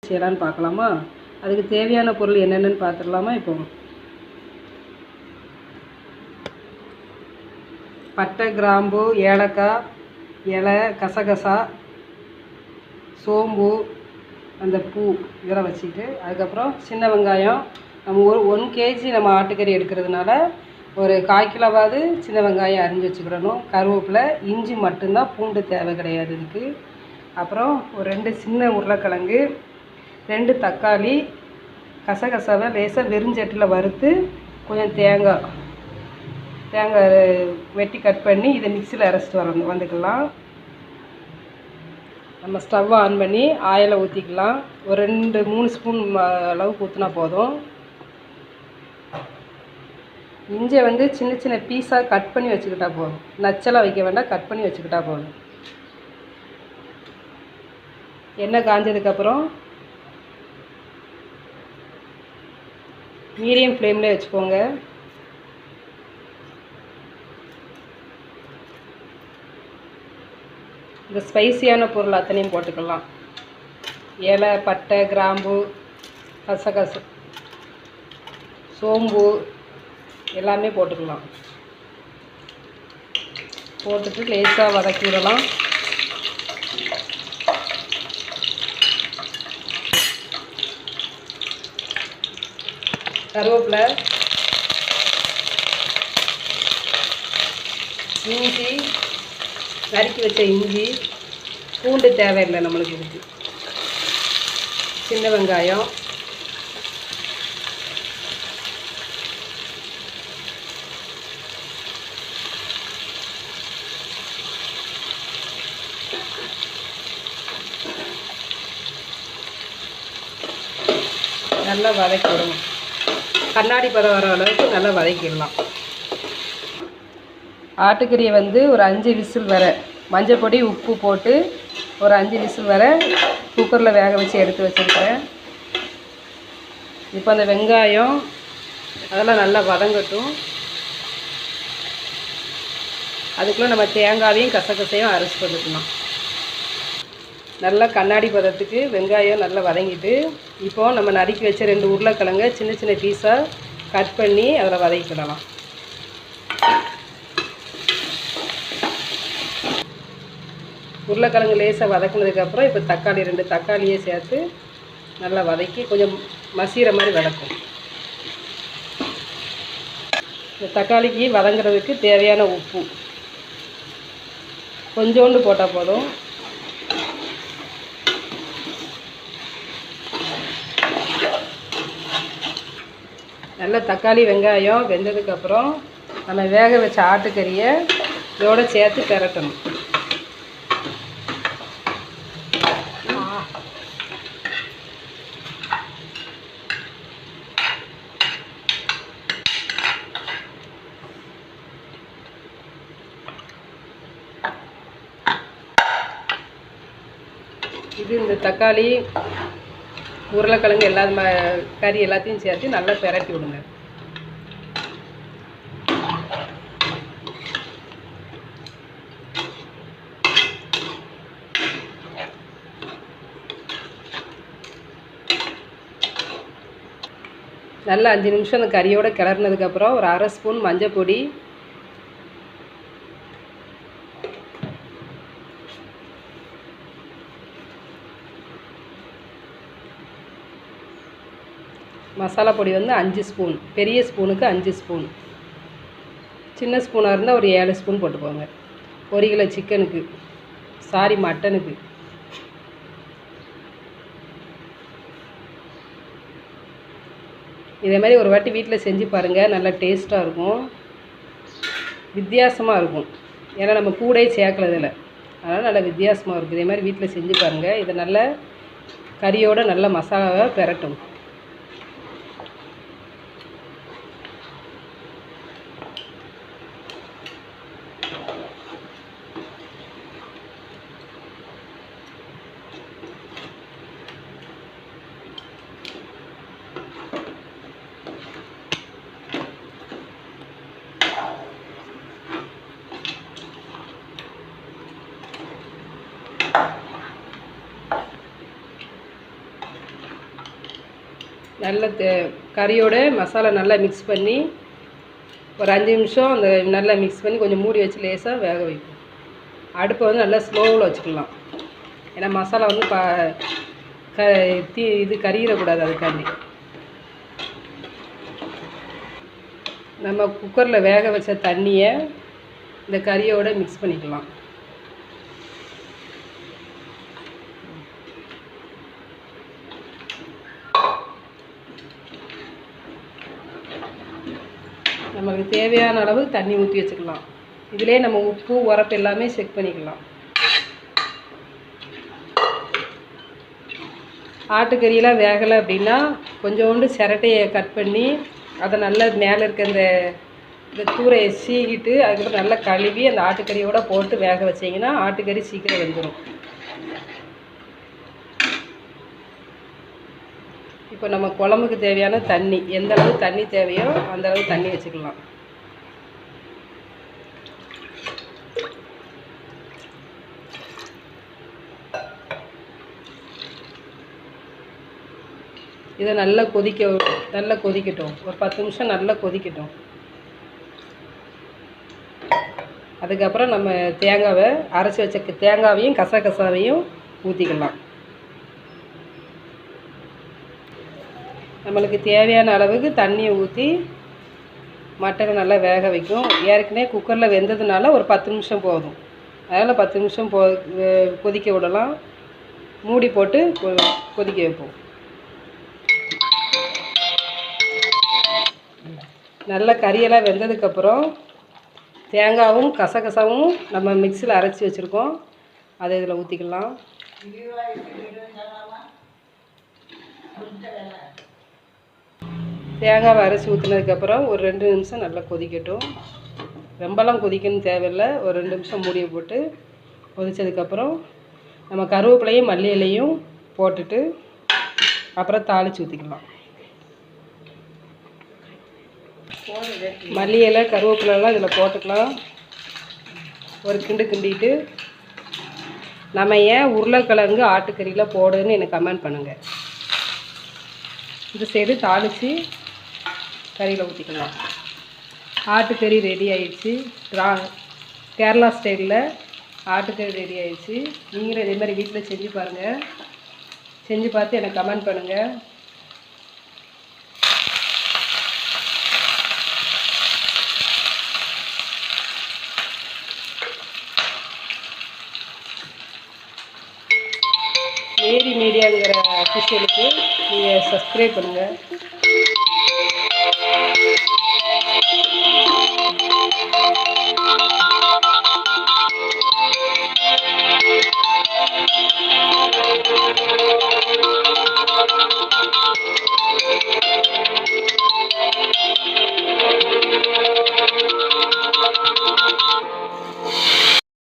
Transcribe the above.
செய்யலான்னு பார்க்கலாமா? அதுக்கு தேவையான பொருள் என்னென்னு பார்த்துடலாமா? இப்போ பட்டை, கிராம்பு, ஏலக்காய், இலை, கசகசா, சோம்பு, அந்த பூ இதெல்லாம் வச்சுக்கிட்டு, அதுக்கப்புறம் சின்ன வெங்காயம். நம்ம 1 கேஜி நம்ம ஆட்டுக்கறி எடுக்கிறதுனால ஒரு 1/4 கிலோவாவது சின்ன வெங்காயம் அரிஞ்சு வச்சுக்கிடணும். கருவேப்பிலை, இஞ்சி மட்டும்தான், பூண்டு தேவை கிடையாது இதுக்கு. அப்புறம் ஒரு 2 சின்ன உருளைக்கிழங்கு, 2 தக்காளி, கசகசாவை லேசாக வெறுஞ்சட்டியில் வறுத்து, கொஞ்சம் தேங்காய் வெட்டி கட் பண்ணி இதை மிக்சியில் அரைச்சிட்டு வந்துக்கலாம். நம்ம ஸ்டவ் ஆன் பண்ணி ஆயிலை ஊற்றிக்கலாம். ஒரு 2-3 ஸ்பூன் அளவுக்கு ஊற்றினா போதும். இஞ்சியை சின்ன சின்ன பீஸாக கட் பண்ணி வச்சுக்கிட்டா போதும். நச்சலாக வைக்க வேண்டாம், கட் பண்ணி வச்சுக்கிட்டா போதும். எண்ணெய் காஞ்சதுக்கப்புறம் மீடியம் ஃப்ளேம்லேயே வச்சுக்கோங்க. இந்த ஸ்பைசியான பொருள் அத்தனையும் போட்டுக்கலாம். இலை, பட்டை, கிராம்பு, கசகசா, சோம்பு எல்லாமே போட்டுக்கலாம். போட்டுட்டு லேசாக வதக்கி விடலாம். கருவேப்பிலை, இஞ்சி, நறுக்கி வச்ச இஞ்சி, பூண்டு தேவையில்லை நம்மளுக்கு இதுக்கு, சின்ன வெங்காயம், நல்லா வதக்கி விடணும். கண்ணாடி பதம் வர அளவுக்கு நல்லா வதக்கிடலாம். ஆட்டுக்கறியை ஒரு 5 விசில் வர மஞ்சள் பொடி, உப்பு போட்டு ஒரு 5 விசில் வர குக்கரில் வேக வச்சு எடுத்து வச்சுருக்கிறேன். இப்போ அந்த வெங்காயம் அதெல்லாம் நல்லா வதங்கட்டும். அதுக்குள்ளே நம்ம தேங்காயையும் கசகசையும் அரைச்சி வந்துக்கலாம். நல்லா கண்ணாடி பதத்துக்கு வெங்காயம் நல்லா வதங்கிட்டு, இப்போது நம்ம நறுக்கி வச்ச 2 உருளைக்கிழங்கை சின்ன சின்ன பீஸாக கட் பண்ணி அதில் வதக்கிடலாம். உருளைக்கிழங்கு லேசாக வதக்குனதுக்கப்புறம் இப்போ தக்காளி 2 தக்காளியை சேர்த்து நல்லா வதக்கி கொஞ்சம் மசிகிற மாதிரி வதக்கும். இந்த தக்காளிக்கு வதங்குறதுக்கு தேவையான உப்பு கொஞ்சோண்டு போட்டால் போதும். நல்லா தக்காளி வெங்காயம் வெந்ததுக்கப்புறம் நம்ம வேக வச்ச ஆட்டுக்கறியை இதோடு சேர்த்து பெரட்டணும். இது இந்த தக்காளி, உருளைக்கிழங்கு கறி எல்லாத்தையும் சேர்த்து நல்லா பெரட்டி விடுங்க. நல்லா 5 நிமிஷம் அந்த கறியோடு கிளறினதுக்கப்புறம் ஒரு 1/2 ஸ்பூன் மஞ்சள் பொடி, மசாலா பொடி 5 ஸ்பூன், பெரிய ஸ்பூனுக்கு 5 ஸ்பூன், சின்ன ஸ்பூனாக இருந்தால் ஒரு 7 ஸ்பூன் போட்டுக்கோங்க. 1 கிலோ சிக்கனுக்கு, மட்டனுக்கு. இதே மாதிரி ஒரு வாட்டி வீட்டில் செஞ்சு பாருங்கள், நல்லா டேஸ்ட்டாக இருக்கும், வித்தியாசமாக இருக்கும். ஏன்னா நம்ம கூடயே சேர்க்கறதில்ல, அதனால் நல்லா வித்தியாசமாக இருக்கும். இதே மாதிரி வீட்டில் செஞ்சு பாருங்கள். இதை நல்லா கறியோடு நல்லா மசாலாவை பெரட்டும். நல்ல கறியோட மசாலா நல்லா மிக்ஸ் பண்ணி ஒரு 5 நிமிஷம் அந்த நல்லா மிக்ஸ் பண்ணி கொஞ்சம் மூடி வச்சு லேசாக வேக வைக்கும். அடுப்பை வந்து நல்லா ஸ்லோவில் வச்சுக்கலாம். ஏன்னா மசாலா வந்து இது கறியிடக்கூடாது. அதுக்காண்டி நம்ம குக்கரில் வேக வச்ச தண்ணியை இந்த கறியோட மிக்ஸ் பண்ணிக்கலாம். நமக்கு தேவையான அளவு தண்ணி ஊற்றி வச்சுக்கலாம். இதிலே நம்ம உப்பு உரப்பு எல்லாமே செக் பண்ணிக்கலாம். ஆட்டுக்கறியெல்லாம் வேகலை அப்படின்னா கொஞ்சோண்டு சிரட்டையை கட் பண்ணி அதை நல்லா மேலே இருக்க இந்த தூரையை சீகிட்டு அதுக்கப்புறம் நல்லா கழுவி அந்த ஆட்டுக்கறியோடு போட்டு வேக வச்சிங்கன்னா ஆட்டுக்கறி சீக்கிரம் வெந்துடும். இப்போ நம்ம குழம்புக்கு தேவையான தண்ணி எந்த அளவு தண்ணி தேவையோ அந்த அளவு தண்ணி வச்சுக்கலாம். இதை நல்லா கொதிக்கட்டும். ஒரு 10 நிமிஷம் நல்லா கொதிக்கட்டும். அதுக்கப்புறம் நம்ம தேங்காவை அரைச்சி வச்ச தேங்காவையும் கசகசாவையும் ஊற்றிக்கலாம். நம்மளுக்கு தேவையான அளவுக்கு தண்ணியை ஊற்றி மட்டனை நல்லா வேக வைக்கும். ஏற்கனவே குக்கரில் வெந்ததுனால ஒரு 10 நிமிஷம் போதும். அதனால் 10 நிமிஷம் கொதிக்க விடலாம். மூடி போட்டு கொதிக்க வைப்போம். நல்லா கறியெல்லாம் வெந்ததுக்கப்புறம் தேங்காவும் கசகசாவும் நம்ம மிக்சியில் அரைச்சி வச்சுருக்கோம். அதை இதில் ஊற்றிக்கலாம். தேங்காவை அரைச்சி ஊற்றினதுக்கப்புறம் ஒரு 2 நிமிஷம் நல்லா கொதிக்கட்டும். ரொம்பலாம் கொதிக்கணும்னு தேவையில்லை. ஒரு 2 நிமிஷம் மூடியை போட்டு கொதித்ததுக்கப்புறம் நம்ம கருவேப்பிலையும் மல்லி இலையும் போட்டுட்டு அப்புறம் தாளித்து ஊற்றிக்கலாம். மல்லி இலை கருவேப்பிலெல்லாம் இதில் போட்டுக்கலாம். ஒரு கிண்டிட்டு நம்ம ஏன் உருளைக்கிழங்கு ஆட்டுக்கறியில் போடுன்னு எனக்கு கமெண்ட் பண்ணுங்கள். இந்த சைடு தாளித்து கறியில் ஊற்றிக்கலாம். ஆட்டுக்கறி ரெடி ஆயிடுச்சு. கேரளா ஸ்டைலில் ஆட்டுக்கறி ரெடி ஆயிடுச்சு. நீங்களும் இதே மாதிரி வீட்டில் செஞ்சு பாருங்கள். செஞ்சு பார்த்து எனக்கு கமெண்ட் பண்ணுங்கள். மேரி மீடியாங்கிற அஃபிஷியலுக்கு நீங்கள் சப்ஸ்கிரைப் பண்ணுங்கள்.